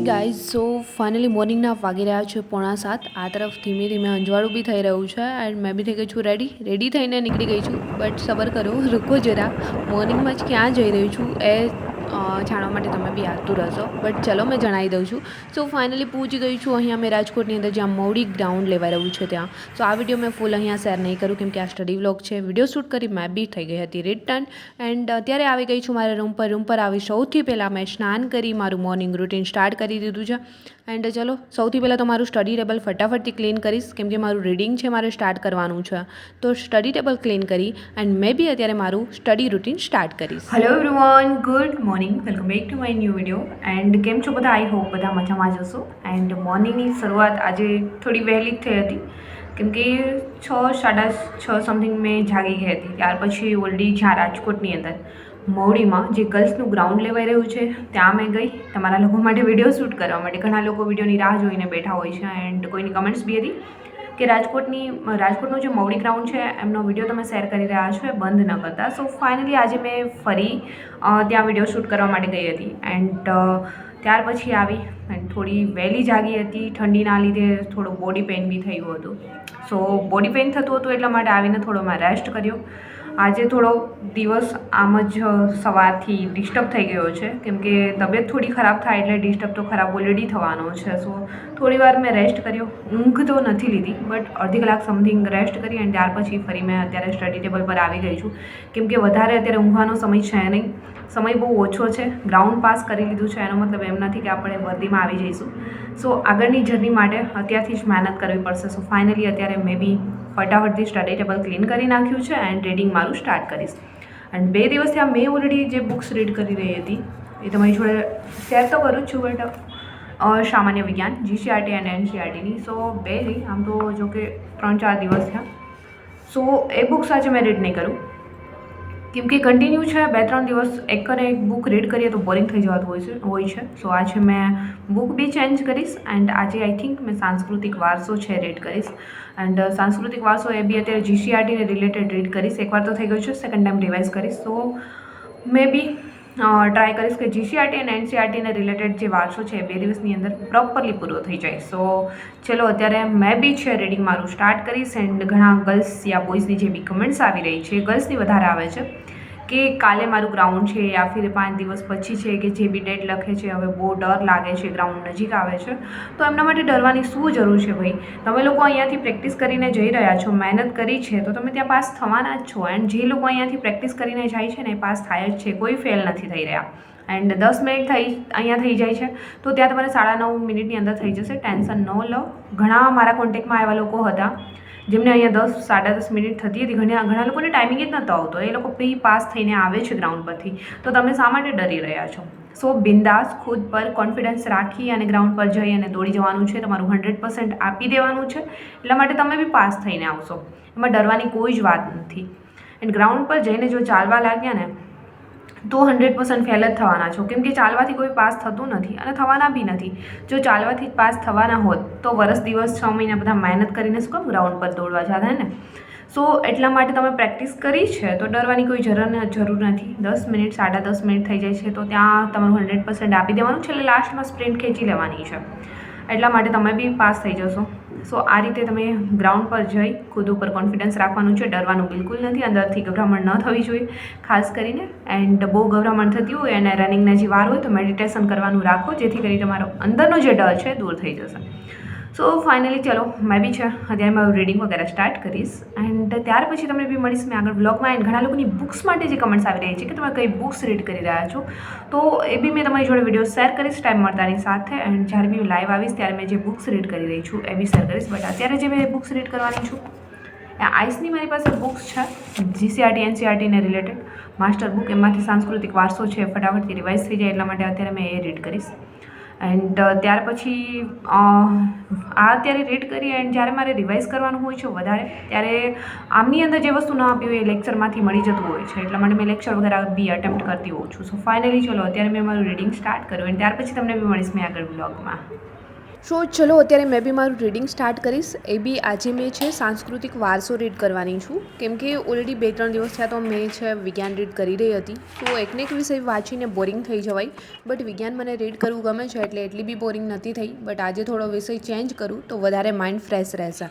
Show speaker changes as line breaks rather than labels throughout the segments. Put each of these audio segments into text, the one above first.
Guys so finally મોર્નિંગના વાગી રહ્યા છે 6:45 આ તરફ ધીમે ધીમે અંજવાળું બી થઈ રહ્યું છે એન્ડ મેં બી થઈ ગઈ છું રેડી થઈને નીકળી ગઈ છું બટ સબર કરો રૂકો જરા મોર્નિંગમાં જ ક્યાં જઈ રહી છું એ જાણવા માટે તમે બી આતુર હશો બટ ચલો મેં જણાવી દઉં છું સો ફાઇનલી પહોંચી ગઈ છું અહીંયા મેં રાજકોટની અંદર જ્યાં મવડી ગ્રાઉન્ડ લેવાઈ રહ્યું છે ત્યાં સો આ વિડીયો મેં ફૂલ અહીંયા શેર નહીં કરું કેમ કે આ સ્ટડી વ્લોગ છે વિડીયો શૂટ કરી મેં બી થઈ ગઈ હતી રિટર્ન એન્ડ અત્યારે આવી ગઈ છું મારા રૂમ પર આવી સૌથી પહેલાં મેં સ્નાન કરી મારું મોર્નિંગ રૂટીન સ્ટાર્ટ કરી દીધું છે એન્ડ ચલો સૌથી પહેલાં તો મારું સ્ટડી ટેબલ ફટાફટથી ક્લીન કરીશ કેમ કે મારું રીડિંગ છે મારે સ્ટાર્ટ કરવાનું છે તો સ્ટડી ટેબલ ક્લીન કરી એન્ડ મેં બી અત્યારે મારું સ્ટડી રૂટીન સ્ટાર્ટ કરીશ.
Hello everyone, good morning, welcome back to my new video. And કેમ છો બધા? આઈ હોપ બધા મજામાં જ હશો. એન્ડ મોર્નિંગની શરૂઆત આજે થોડી વહેલી જ થઈ હતી કેમ કે 6:30 સમથિંગ મેં જાગી ગઈ હતી. ત્યાર પછી ઓલરેડી જ્યાં રાજકોટની અંદર મવડીમાં જે ગર્લ્સનું ગ્રાઉન્ડ લેવાઈ રહ્યું છે ત્યાં મેં ગઈ તમારા લોકો માટે વિડીયો શૂટ કરવા માટે. ઘણા લોકો વિડીયોની રાહ જોઈને બેઠા હોય છે એન્ડ કોઈની કમેન્ટ્સ બી હતી કે રાજકોટનું જે મવડી ગ્રાઉન્ડ છે એમનો વિડીયો તમે શેર કરી રહ્યા છો એ બંધ ન કરતા. સો ફાઇનલી આજે મેં ફરી ત્યાં વિડીયો શૂટ કરવા માટે ગઈ હતી એન્ડ ત્યાર પછી આવી એન્ડ થોડી વહેલી જાગી હતી. ઠંડીના લીધે થોડું બોડી પેઇન બી થયું હતું. સો બોડી પેઇન થતું હતું એટલા માટે આવીને થોડો મેં રેસ્ટ કર્યો. આજે થોડો દિવસ આમ જ સવારથી ડિસ્ટર્બ થઈ ગયો છે કેમ કે તબિયત થોડી ખરાબ થાય એટલે ડિસ્ટર્બ તો ખરાબ ઓલરેડી થવાનો છે. સો થોડી વાર મેં રેસ્ટ કર્યો. ઊંઘ તો નથી લીધી બટ અડધી કલાક સમથિંગ રેસ્ટ કરી અને ત્યાર પછી ફરી મેં અત્યારે સ્ટડી ટેબલ પર આવી ગઈ છું કેમ કે વધારે અત્યારે ઊંઘવાનો સમય છે નહીં. સમય બહુ ઓછો છે. ગ્રાઉન્ડ પાસ કરી લીધું છે એનો મતલબ એમ નથી કે આપણે વર્દીમાં આવી જઈશું. સો આગળની જર્ની માટે અત્યારથી જ મહેનત કરવી પડશે. સો ફાઇનલી અત્યારે મેં બી ફટાફટથી સ્ટડી ટેબલ ક્લીન કરી નાખ્યું છે એન્ડ રીડિંગ મારું સ્ટાર્ટ કરીશ. એન્ડ 2 દિવસથી આ મેં ઓલરેડી જે બુક્સ રીડ કરી રહી હતી એ તમારી જોડે શેર તો કરું જ છું બટ સામાન્ય વિજ્ઞાન જીસીઆરટી એન્ડ એનસીઆરટીની. સો 2 નહીં, આમ તો જો કે 3-4 દિવસ થયા. સો એ બુક્સ આજે મેં રીડ નહીં કરું કેમ કે કન્ટિન્યુ છે 2-3 દિવસ એક બુક રીડ કરીએ તો બોરિંગ થઈ જવાતું હોય છે. સો આજે મેં બુક બી ચેન્જ કરીશ એન્ડ આજે આઈ થિંક મેં સાંસ્કૃતિક વારસો છે રીડ કરીશ એન્ડ સાંસ્કૃતિક વારસો એ બી અત્યારે જીસીઆરટીને રિલેટેડ રીડ કરીશ. એકવાર તો થઈ ગયું છે, સેકન્ડ ટાઈમ રિવાઇઝ કરીશ. સો મે બી ટ્રાય કરીશ કે જીસીઆરટી અને એનસીઆરટીને રિલેટેડ જે વારસો છે એ 2 દિવસની અંદર પ્રોપરલી પૂરો થઈ જાય. સો ચલો અત્યારે મેં બી છે રીડિંગ મારું સ્ટાર્ટ કરીશ એન્ડ ઘણા ગર્લ્સ યા બોયઝની જે બી કમેન્ટ્સ આવી રહી છે, ગર્લ્સની વધારે આવે છે કે કાલે મારું ગ્રાઉન્ડ છે યા ફિર 5 દિવસ પછી છે કે જે બી ડેટ લખે છે હવે બહુ ડર લાગે છે, ગ્રાઉન્ડ નજીક આવે છે. તો એમના માટે ડરવાની શું જરૂર છે ભાઈ? તમે લોકો અહીંયાથી પ્રેક્ટિસ કરીને જઈ રહ્યા છો, મહેનત કરી છે તો તમે ત્યાં પાસ થવાના જ છો. એન્ડ જે લોકો અહીંયાથી પ્રેક્ટિસ કરીને જાય છે ને એ પાસ થાય જ છે, કોઈ ફેલ નથી થઈ રહ્યા. એન્ડ 10 મિનિટ અહીંયા થઈ જાય છે તો ત્યાં તમારે 9.5 મિનિટની અંદર થઈ જશે. ટેન્શન ન લો. ઘણા મારા કોન્ટેક્ટમાં એવા લોકો હતા જેમને અહીંયા 10-10.5 મિનિટ થતી હતી. ઘણા લોકોને ટાઈમિંગ જ નહોતો આવતો. એ લોકો બી પાસ થઈને આવે છે ગ્રાઉન્ડ પરથી. તો તમે શા માટે ડરી રહ્યા છો? સો બિંદાસ ખુદ પર કોન્ફિડન્સ રાખી અને ગ્રાઉન્ડ પર જઈ અને દોડી જવાનું છે. તમારું 100% આપી દેવાનું છે. એટલા માટે તમે બી પાસ થઈને આવશો. એમાં ડરવાની કોઈ જ વાત નથી. એન્ડ ગ્રાઉન્ડ પર જઈને જો ચાલવા લાગ્યા ને તો 100% ફેલ જ થવાના છો કેમ કે ચાલવાથી કોઈ પાસ થતું નથી અને થવાના બી નથી. જો ચાલવાથી જ પાસ થવાના હોત તો વરસ દિવસ 6 મહિના બધા મહેનત કરીને શું કામ ગ્રાઉન્ડ પર દોડવા જતા ને? સો એટલા માટે તમે પ્રેક્ટિસ કરી છે તો ડરવાની કોઈ જરૂર નથી. 10 મિનિટ 10.5 મિનિટ થઈ જાય છે તો ત્યાં તમારું 100% આપી દેવાનું છે. એટલે લાસ્ટમાં સ્પ્રિન્ટ ખેંચી લેવાની છે. એટલા માટે તમે બી પાસ થઈ જશો. સો આ રીતે તમે ગ્રાઉન્ડ પર જઈ ખુદ ઉપર કોન્ફિડન્સ રાખવાનું છે. ડરવાનું બિલકુલ નથી. અંદરથી ગભરામણ ન થવી જોઈએ ખાસ કરીને. એન્ડ બહુ ગભરામણ થતી હોય અને રનિંગના જે વાર હોય તો મેડિટેશન કરવાનું રાખો જેથી કરી તમારો અંદરનો જે ડર છે દૂર થઈ જશે. સો ફાઇનલી ચલો મેં બી છે અત્યારે મારું રીડિંગ વગેરે સ્ટાર્ટ કરીશ એન્ડ ત્યાર પછી તમને બી મળીશ મેં આગળ બ્લોગમાં. એન્ડ ઘણા લોકોની બુક્સ માટે જે કમેન્ટ્સ આવી રહી છે કે તમે કઈ બુક્સ રીડ કરી રહ્યા છો તો એ બી મેં તમારી જોડે વિડીયો શેર કરીશ ટાઈમ મળતાની સાથે. એન્ડ જ્યારે બી લાઈવ આવીશ ત્યારે મેં જે બુક્સ રીડ કરી રહી છું એ બી શેર કરીશ. બટ અત્યારે જે મેં બુક્સ રીડ કરવાની છું આઈસની મારી પાસે બુક્સ છે જીસીઆરટી એનસીઆરટીને રિલેટેડ માસ્ટર બુક. એમાંથી સાંસ્કૃતિક વારસો છે ફટાફટથી રિવાઇઝ થઈ જાય એટલા માટે અત્યારે મેં એ રીડ કરીશ. એન્ડ ત્યાર પછી અત્યારે રીડ કરી એન્ડ જ્યારે મારે રિવાઇઝ કરવાનું હોય છે વધારે ત્યારે આમની અંદર જે વસ્તુ ન આપી હોય એ લેક્ચરમાંથી મળી જતું હોય છે. એટલા માટે મેં લેક્ચર વગેરે બી અટેમ્પ્ટ કરતી હોઉં છું. સો ફાઇનલી ચલો અત્યારે મેં મારું રીડિંગ સ્ટાર્ટ કર્યું એન્ડ ત્યાર પછી તમને બી મળીશ મેં આગળ બ્લોગમાં.
સો ચલો અત્યારે મેં બી મારું રીડિંગ સ્ટાર્ટ કરીશ. એ બી આજે મેં છે સાંસ્કૃતિક વારસો રીડ કરવાની છું, કેમ કે ઓલરેડી 2-3 દિવસ થયા તો મેં છે વિજ્ઞાન રીડ કરી રહી હતી. તો એકને એક વિષય વાંચીને બોરિંગ થઈ જવાય, બટ વિજ્ઞાન મને રીડ કરવું ગમે છે એટલે એટલી બી બોરિંગ નથી થઈ. બટ આજે થોડો વિષય ચેન્જ કરું તો વધારે માઇન્ડ ફ્રેશ રહેશે.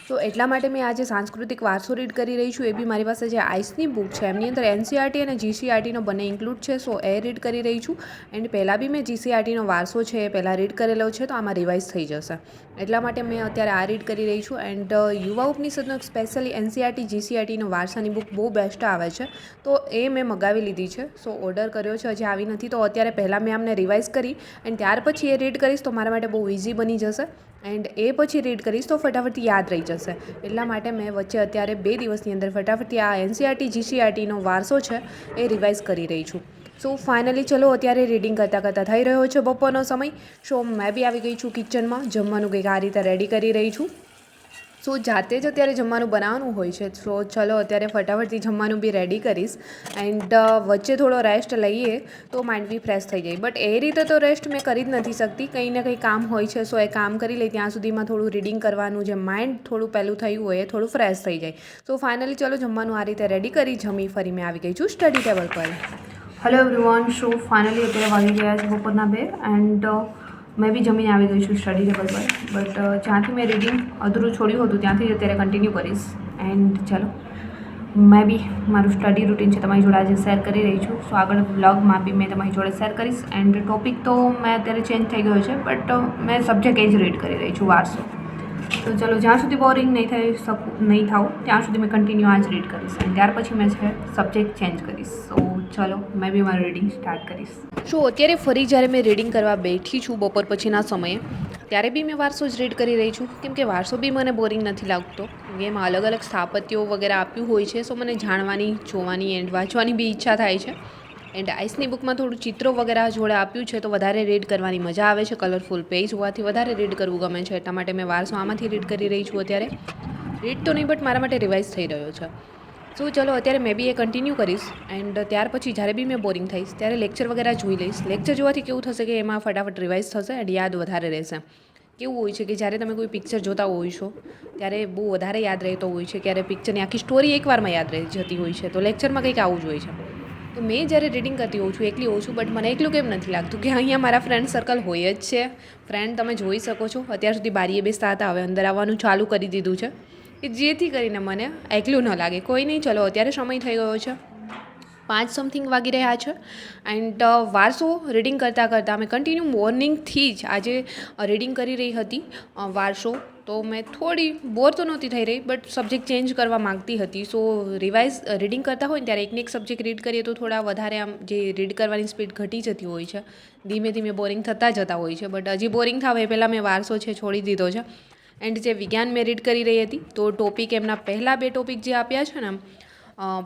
તો એટલા માટે મેં આજે સાંસ્કૃતિક વારસો રીડ કરી રહી છું. એ બી મારી પાસે જે આઈસની બુક છે એમની અંદર NCERT અને GCERTનો બંને ઇન્ક્લુડ છે, સો એ રીડ કરી રહી છું. એન્ડ પહેલાં બી મેં GCERTનો વારસો છે એ પહેલાં રીડ કરેલો છે, તો આમાં રિવાઇઝ થઈ જશે. એટલા માટે મેં અત્યારે આ રીડ કરી રહી છું. એન્ડ યુવા ઉપનિષદનો સ્પેશિયલી NCERT GCERTનો વારસાની બુક બહુ બેસ્ટ આવે છે, તો એ મેં મગાવી લીધી છે. સો ઓર્ડર કર્યો છે, હજી આવી નથી. તો અત્યારે પહેલાં મેં આમને રિવાઇઝ કરી એન્ડ ત્યાર પછી એ રીડ કરીશ તો મારા માટે બહુ ઇઝી બની જશે. એન્ડ એ પછી રીડ કરીશ તો ફટાફટથી યાદ રહી જશે. એટલા માટે મેં વચ્ચે અત્યારે 2 દિવસની અંદર ફટાફટથી આ NCERT GCERTનો વારસો છે એ રિવાઇઝ કરી રહી છું. સો ફાઇનલી ચલો અત્યારે રીડિંગ કરતાં થઈ રહ્યો છે બપોરનો સમય. સો મેં બી આવી ગઈ છું કિચનમાં, જમવાનું કંઈક આ રીતે રેડી કરી રહી છું. સો જાતે જ અત્યારે જમવાનું બનાવવાનું હોય છે. સો ચલો અત્યારે ફટાફટથી જમવાનું બી રેડી કરીશ. એન્ડ વચ્ચે થોડો રેસ્ટ લઈએ તો માઇન્ડ બી ફ્રેશ થઈ જાય. બટ એ રીતે તો રેસ્ટ મેં કરી જ નથી શકતી, કંઈ ને કંઈ કામ હોય છે. સો એ કામ કરી લઈ ત્યાં સુધીમાં થોડું રીડિંગ કરવાનું, જે માઇન્ડ થોડું પહેલું થયું હોય એ થોડું ફ્રેશ થઈ જાય. સો ફાઇનલી ચલો જમવાનું આ રીતે રેડી કરી જમી ફરી મેં આવી ગઈ છું સ્ટડી ટેબલ પર.
Hello everyone. સો ફાઇનલી અત્યારે વાગી ગયા છે બપોરના 2 એન્ડ મેં બી જમીને આવી ગઈ છું સ્ટડી ટેબલ પર. બટ જ્યાંથી મેં રીડિંગ અધૂરું છોડ્યું હતું ત્યાંથી જ અત્યારે કન્ટિન્યુ કરીશ. એન્ડ ચાલો મેં બી મારું સ્ટડી રૂટીન છે તમારી જોડે આજે શેર કરી રહી છું. સો આગળ વ્લોગમાં બી મેં તમારી જોડે શેર કરીશ. એન્ડ ટોપિક તો મેં અત્યારે ચેન્જ થઈ ગયો છે, બટ મેં સબ્જેક્ટ એ જ રીડ કરી રહી છું, વારસો. તો ચલો જ્યાં સુધી બોરિંગ નહીં થાવ ત્યાં સુધી મેં કન્ટિન્યુ આ જ રીડ કરીશ. અને ત્યાર પછી મેં છે સબ્જેક્ટ ચેન્જ કરીશ. સો ચલો મેં બી મારું રીડિંગ સ્ટાર્ટ કરીશ.
સો અત્યારે ફરી જ્યારે મેં રીડિંગ કરવા બેઠી છું બપોર પછીના સમયે, ત્યારે બી મેં વારસો જ રીડ કરી રહી છું, કેમ કે વારસો બી મને બોરિંગ નથી લાગતો. એમાં અલગ અલગ સ્થાપત્યો વગેરે આપ્યું હોય છે, સો મને જાણવાની, જોવાની એન્ડ વાંચવાની બી ઈચ્છા થાય છે. એન્ડ આઈસની બુકમાં થોડું ચિત્રો વગેરે જોડે આપ્યું છે, તો વધારે રીડ કરવાની મજા આવે છે. કલરફુલ પેજ હોવાથી વધારે રીડ કરવું ગમે છે. એટલા માટે મેં વારસો આમાંથી રીડ કરી રહી છું અત્યારે. રીડ તો નહીં, બટ મારા માટે રિવાઇઝ થઈ રહ્યો છે. સો ચલો અત્યારે મેં બી એ કન્ટિન્યુ કરીશ. એન્ડ ત્યાર પછી જ્યારે બી મેં બોરિંગ થઈશ ત્યારે લેક્ચર વગેરે જોઈ લઈશ. લેક્ચર જોવાથી કેવું થશે કે એમાં ફટાફટ રિવાઇઝ થશે એન્ડ યાદ વધારે રહેશે. કેવું હોય છે કે જ્યારે તમે કોઈ પિક્ચર જોતા હોય છો ત્યારે બહુ વધારે યાદ રહેતો હોય છે, ક્યારે પિક્ચરની આખી સ્ટોરી એકવારમાં યાદ રહી જતી હોય છે. તો લેક્ચરમાં કંઈક આવું જ હોય છે. તો મેં જ્યારે રીડિંગ કરતી હોઉં છું, એકલી હોઉં છું, બટ મને એકલું કેમ નથી લાગતું કે અહીંયા મારા ફ્રેન્ડ સર્કલ હોય જ છે. ફ્રેન્ડ તમે જોઈ શકો છો અત્યાર સુધી બારીએ બેસતા હતા, હવે અંદર આવવાનું ચાલુ કરી દીધું છે, કે જેથી કરીને મને એકલું ન લાગે. કોઈ નહીં, ચલો અત્યારે સમય થઈ ગયો છે 5 સમથિંગ વાગી રહ્યા છે. એન્ડ વારસો રીડિંગ કરતાં મેં કન્ટિન્યુ મોર્નિંગથી જ આજે રીડિંગ કરી રહી હતી વારસો. તો મેં થોડી બોર તો નહોતી થઈ રહી, બટ સબ્જેક્ટ ચેન્જ કરવા માગતી હતી. સો રિવાઇઝ રીડિંગ કરતા હોય ને ત્યારે એકને એક સબ્જેક્ટ રીડ કરીએ તો થોડા વધારે આમ જે રીડ કરવાની સ્પીડ ઘટી જતી હોય છે, ધીમે ધીમે બોરિંગ જતા હોય છે. બટ હજી બોરિંગ થાવ એ પહેલાં મેં વારસો છે છોડી દીધો છે. એન્ડ જે વિજ્ઞાન મેં રીડ કરી રહી હતી, તો ટોપિક એમના પહેલાં 2 ટોપિક જે આપ્યા છે ને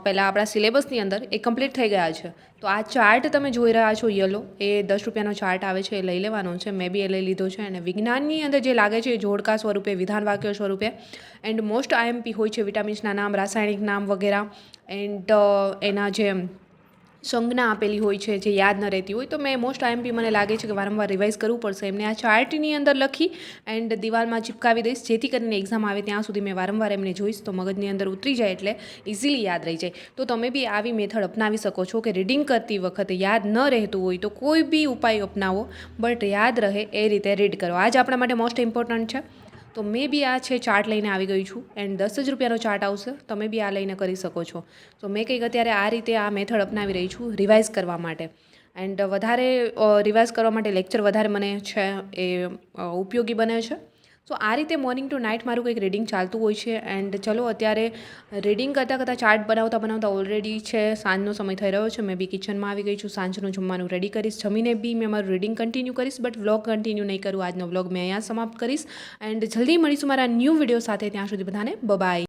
પહેલાં આપણા સિલેબસની અંદર, એ કમ્પ્લીટ થઈ ગયા છે. તો આ ચાર્ટ તમે જોઈ રહ્યા છો યલો, એ 10 રૂપિયાનો ચાર્ટ આવે છે, એ લઈ લેવાનો છે. મેં બી એ લઈ લીધો છે. અને વિજ્ઞાનની અંદર જે લાગે છે એ જોડકા સ્વરૂપે, વિધાન વાક્ય સ્વરૂપે. એન્ડ મોસ્ટ IMP હોય છે, વિટામિન્સના નામ, રાસાયણિક નામ વગેરે. એન્ડ એના જે સંજ્ઞા આપેલી હોય છે જે યાદ ન રહેતી હોય, તો મેં મોસ્ટ IMP મને લાગે છે કે વારંવાર રિવાઇઝ કરવું પડશે. એમને આ ચાર્ટની અંદર લખી એન્ડ દિવાલમાં ચિપકાવી દઈશ, જેથી કરીને એક્ઝામ આવે ત્યાં સુધી મેં વારંવાર એમને જોઈશ તો મગજની અંદર ઉતરી જાય, એટલે ઇઝીલી યાદ રહી જાય. તો તમે બી આવી મેથડ અપનાવી શકો છો કે રીડિંગ કરતી વખતે યાદ ન રહેતું હોય તો કોઈ બી ઉપાય અપનાવો, બટ યાદ રહે એ રીતે રીડ કરો. આ જ આપણા માટે મોસ્ટ ઇમ્પોર્ટન્ટ છે. તો મેં બી આ છે ચાર્ટ લઈને આવી ગઈ છું. એન્ડ 10 જ રૂપિયાનો ચાર્ટ આવશે, તમે બી આ લઈને કરી શકો છો. તો મેં કંઈક અત્યારે આ રીતે આ મેથડ અપનાવી રહી છું રિવાઇઝ કરવા માટે. એન્ડ વધારે રિવાઇઝ કરવા માટે લેક્ચર વધારે મને છે એ ઉપયોગી બને છે. સો આ રીતે મોર્નિંગ ટુ નાઇટ મારું કંઈક રીડિંગ ચાલતું હોય છે. એન્ડ ચલો અત્યારે રીડિંગ કરતાં ચાર્ટ બનાવતા ઓલરેડી છે સાંજનો સમય થઈ રહ્યો છે. મેં બી કિચનમાં આવી ગઈ છું, સાંજનું જમવાનું રેડી કરીશ. જમીને બી મેં મારું રીડિંગ કન્ટિન્યુ કરીશ, બટ વ્લોગ કન્ટિન્યુ નહીં કરું. આજનો વ્લોગ મેં અહીંયા સમાપ્ત કરીશ. એન્ડ જલ્દી મળીશું મારા ન્યૂ વિડીયો સાથે. ત્યાં સુધી બધાને બાય.